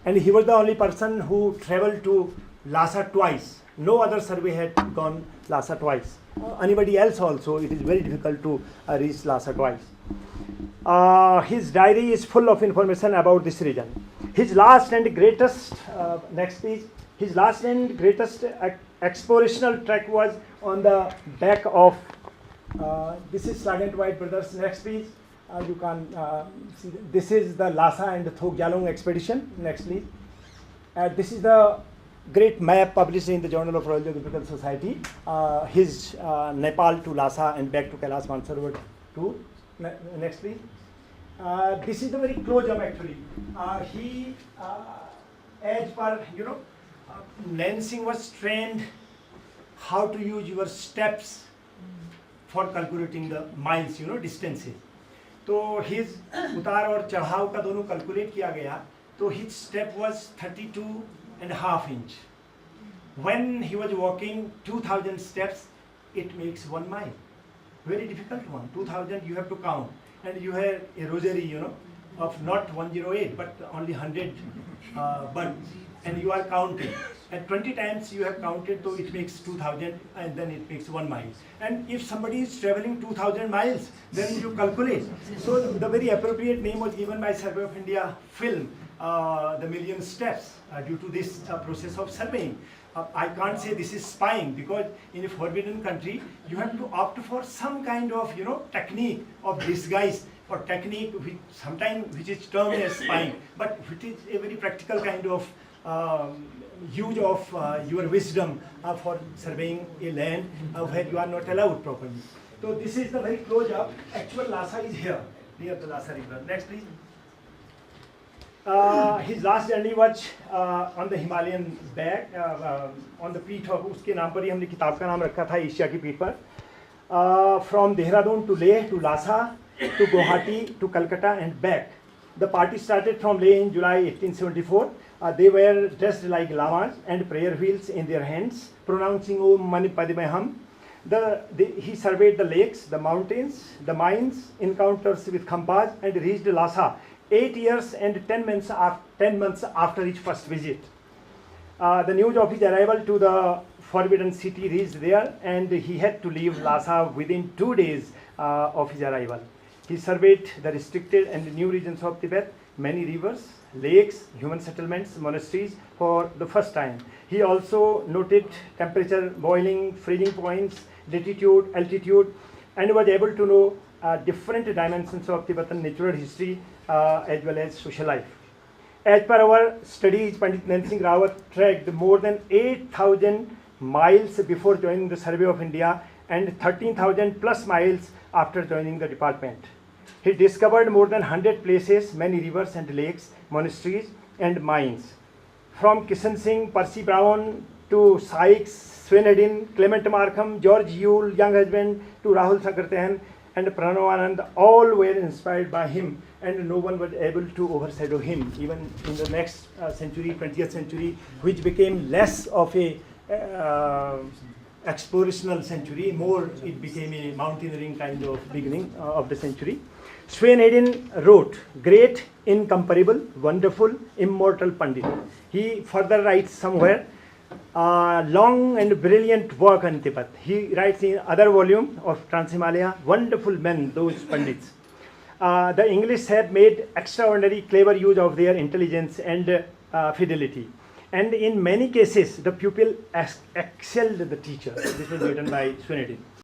And he was the only person who traveled to Lhasa twice. No other survey had gone Lhasa twice. Anybody else also, it is very difficult to reach Lhasa twice. His diary is full of information about this region. His last and greatest, next page, his last and greatest explorational trek was on the back of, this is Sargent White Brothers, next page. You can see, this is the Lhasa and Thok Jalong expedition, next please. This is the great map published in the Journal of Royal Geographical Society, his Nepal to Lhasa and back to Kailash Mansarovar tour. Next please. This is the very close up actually. He, as per, Lansing was trained how to use your steps for calculating the miles, distances. तो his उतार और चढ़ाव का दोनों calculate किया गया, तो his step was 32.5 inch. When he was walking 2,000 steps, it makes 1 mile. Very difficult one. 2,000 you have to count, and you have a rosary, of not 108 but only 100 buds, and you are counting. And 20 times you have counted, so it makes 2,000, and then it makes 1 mile. And if somebody is traveling 2,000 miles, then you calculate. So the very appropriate name was given by Survey of India film, the Million Steps, due to this process of surveying. I can't say this is spying, because in a forbidden country, you have to opt for some kind of, technique of disguise, or technique which sometimes which is termed as spying, but which is a very practical kind of use of your wisdom for surveying a land where you are not allowed properly. So this is the very close up. Actual Lhasa is here, near the Lhasa river. Next please. His last journey was on the Himalayan back, on the पीठ of, उसके नाम पर ही हमने किताब का नाम रखा था, एशिया की पीठ पर. From Dehradun to Leh to Lhasa to Guwahati to Calcutta and back. The party started from Leh in July 1874. They were dressed like lamas and prayer wheels in their hands, pronouncing Om Mani Padme Hum. He surveyed the lakes, the mountains, the mines, encounters with Khampas, and reached Lhasa 8 years and 10 months after his first visit. The news of his arrival to the forbidden city reached there, and he had to leave Lhasa within 2 days of his arrival. He surveyed the restricted and new regions of Tibet, many rivers, lakes, human settlements, monasteries for the first time. He also noted temperature, boiling, freezing points, latitude, altitude, and was able to know different dimensions of Tibetan natural history as well as social life. As per our studies, Pandit Nain Singh Rawat trekked more than 8,000 miles before joining the Survey of India and 13,000 plus miles after joining the department. He discovered more than 100 places, many rivers and lakes, monasteries and mines. From Kishan Singh, Percy Brown to Sykes, Sven Clement Markham, George Yule, young husband, to Rahul Sankarayan and Pranavanand, all were inspired by him, and no one was able to overshadow him, even in the next century, 20th century, which became less of a explorational century, more it became a mountaineering kind of beginning of the century. Sven Hedin wrote, great, incomparable, wonderful, immortal Pandit. He further writes somewhere, long and brilliant work on Tibet. He writes in other volume of Trans-Himalaya, wonderful men, those Pandits. The English have made extraordinary clever use of their intelligence and fidelity. And in many cases, the pupil excelled the teacher. This was written by Sven Hedin.